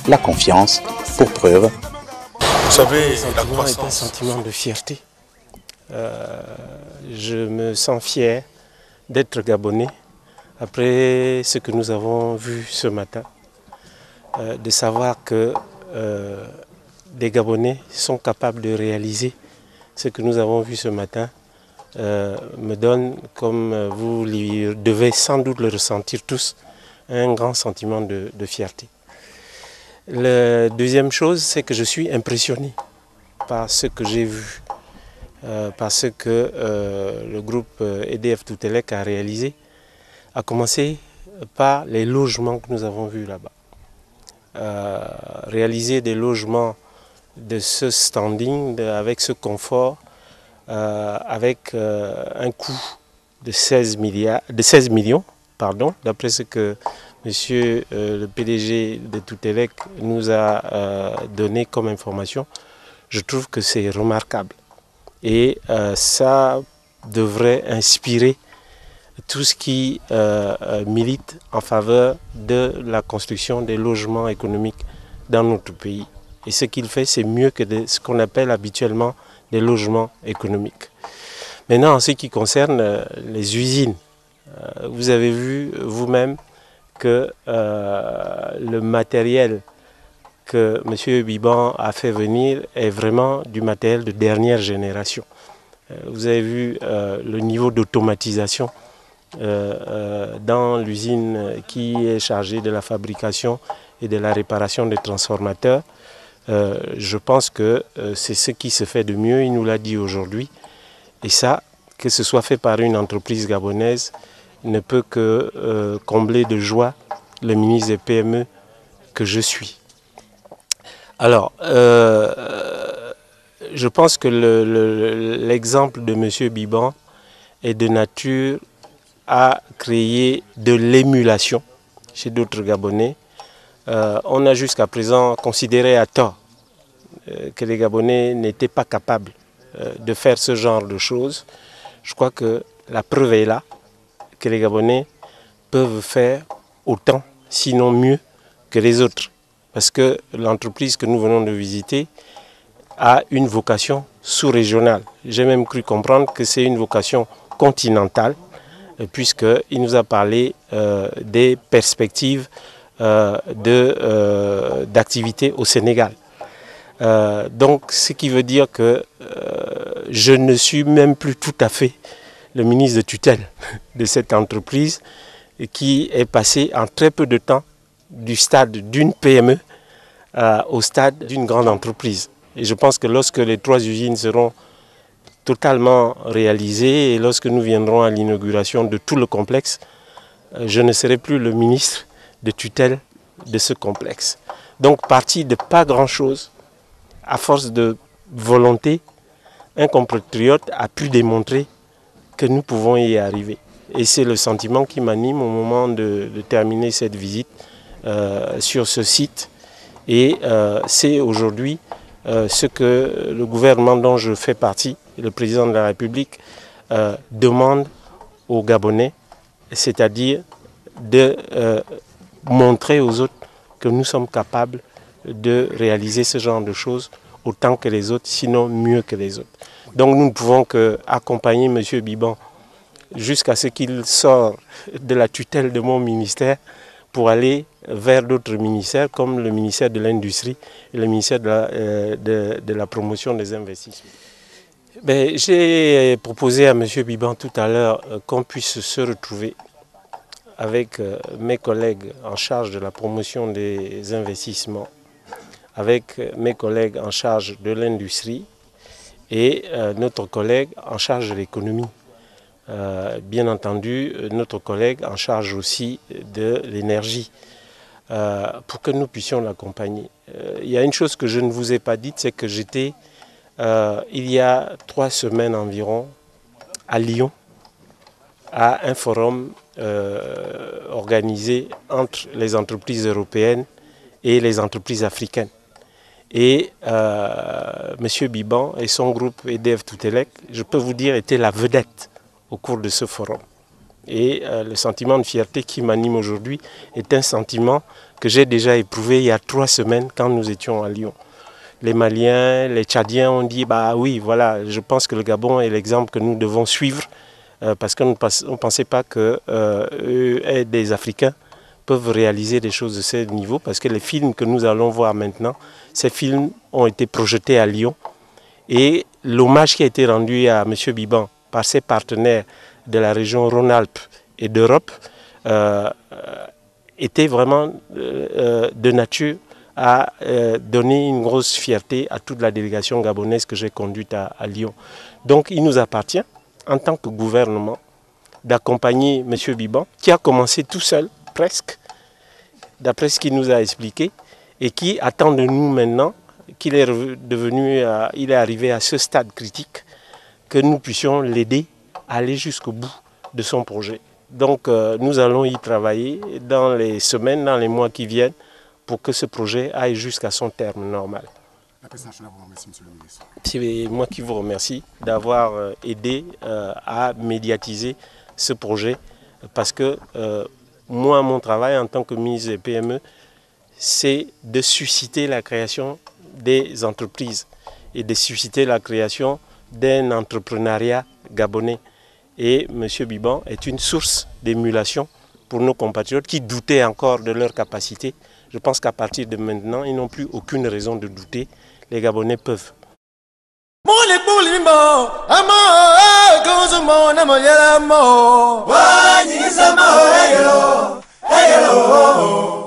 la confiance pour preuve. Vous savez, la croissance est un sentiment de fierté. Je me sens fier d'être Gabonais après ce que nous avons vu ce matin. De savoir que des Gabonais sont capables de réaliser ce que nous avons vu ce matin me donne, comme vous devez sans doute le ressentir tous, un grand sentiment de fierté. La deuxième chose, c'est que je suis impressionné par ce que j'ai vu, par ce que le groupe EDF Toutelec a réalisé, à commencer par les logements que nous avons vus là-bas. Réaliser des logements de ce standing, avec ce confort, avec un coût de 16 millions, d'après ce que monsieur le PDG de Toutelec nous a donné comme information. Je trouve que c'est remarquable et ça devrait inspirer tout ce qui milite en faveur de la construction des logements économiques dans notre pays. Et ce qu'il fait, c'est mieux que ce qu'on appelle habituellement des logements économiques. Maintenant, en ce qui concerne les usines, vous avez vu vous-même que le matériel que M. Biban a fait venir est vraiment du matériel de dernière génération. Vous avez vu le niveau d'automatisation dans l'usine qui est chargée de la fabrication et de la réparation des transformateurs. Je pense que c'est ce qui se fait de mieux, il nous l'a dit aujourd'hui. Et ça, que ce soit fait par une entreprise gabonaise, ne peut que combler de joie le ministre des PME que je suis. Alors, je pense que l'exemple de M. Biban est de nature à créer de l'émulation chez d'autres Gabonais. On a jusqu'à présent considéré à tort que les Gabonais n'étaient pas capables de faire ce genre de choses. Je crois que la preuve est là, que les Gabonais peuvent faire autant, sinon mieux, que les autres. Parce que l'entreprise que nous venons de visiter a une vocation sous-régionale. J'ai même cru comprendre que c'est une vocation continentale, puisqu'il nous a parlé des perspectives d'activité au Sénégal. Donc, ce qui veut dire que je ne suis même plus tout à fait le ministre de tutelle de cette entreprise qui est passé en très peu de temps du stade d'une PME au stade d'une grande entreprise. Et je pense que lorsque les 3 usines seront totalement réalisées et lorsque nous viendrons à l'inauguration de tout le complexe, je ne serai plus le ministre de tutelle de ce complexe. Donc, parti de pas grand-chose, à force de volonté, un compatriote a pu démontrer que nous pouvons y arriver. Et c'est le sentiment qui m'anime au moment de terminer cette visite sur ce site. Et c'est aujourd'hui ce que le gouvernement dont je fais partie, le président de la République, demande aux Gabonais, c'est-à-dire de montrer aux autres que nous sommes capables de réaliser ce genre de choses autant que les autres, sinon mieux que les autres. Donc nous ne pouvons qu'accompagner M. Biban jusqu'à ce qu'il sorte de la tutelle de mon ministère pour aller vers d'autres ministères comme le ministère de l'Industrie et le ministère de la promotion des investissements. J'ai proposé à M. Biban tout à l'heure qu'on puisse se retrouver avec mes collègues en charge de la promotion des investissements, avec mes collègues en charge de l'industrie et notre collègue en charge de l'économie. Bien entendu, notre collègue en charge aussi de l'énergie, pour que nous puissions l'accompagner. Il y a une chose que je ne vous ai pas dite, c'est que j'étais, il y a 3 semaines environ, à Lyon, à un forum organisé entre les entreprises européennes et les entreprises africaines. Et M. Biban et son groupe EDF Toutelec, je peux vous dire, étaient la vedette au cours de ce forum. Et le sentiment de fierté qui m'anime aujourd'hui est un sentiment que j'ai déjà éprouvé il y a 3 semaines quand nous étions à Lyon. Les Maliens, les Tchadiens ont dit, bah oui, voilà, je pense que le Gabon est l'exemple que nous devons suivre parce qu'on ne pensait pas que des Africains peuvent réaliser des choses de ce niveau parce que les films que nous allons voir maintenant, ces films ont été projetés à Lyon et l'hommage qui a été rendu à M. Biban par ses partenaires de la région Rhône-Alpes et d'Europe était vraiment de nature à donner une grosse fierté à toute la délégation gabonaise que j'ai conduite à Lyon. Donc il nous appartient, en tant que gouvernement, d'accompagner M. Biban, qui a commencé tout seul, presque, d'après ce qu'il nous a expliqué, et qui attend de nous maintenant, qu'il est il est arrivé à ce stade critique, que nous puissions l'aider à aller jusqu'au bout de son projet. Donc nous allons y travailler dans les semaines, dans les mois qui viennent, pour que ce projet aille jusqu'à son terme normal. La présidence nationale vous remercie, monsieur le ministre. C'est moi qui vous remercie d'avoir aidé à médiatiser ce projet, parce que moi, mon travail en tant que ministre des PME, c'est de susciter la création des entreprises et de susciter la création d'un entrepreneuriat gabonais. Et M. Biban est une source d'émulation pour nos compatriotes qui doutaient encore de leur capacité. Je pense qu'à partir de maintenant, ils n'ont plus aucune raison de douter. Les Gabonais peuvent. Hello.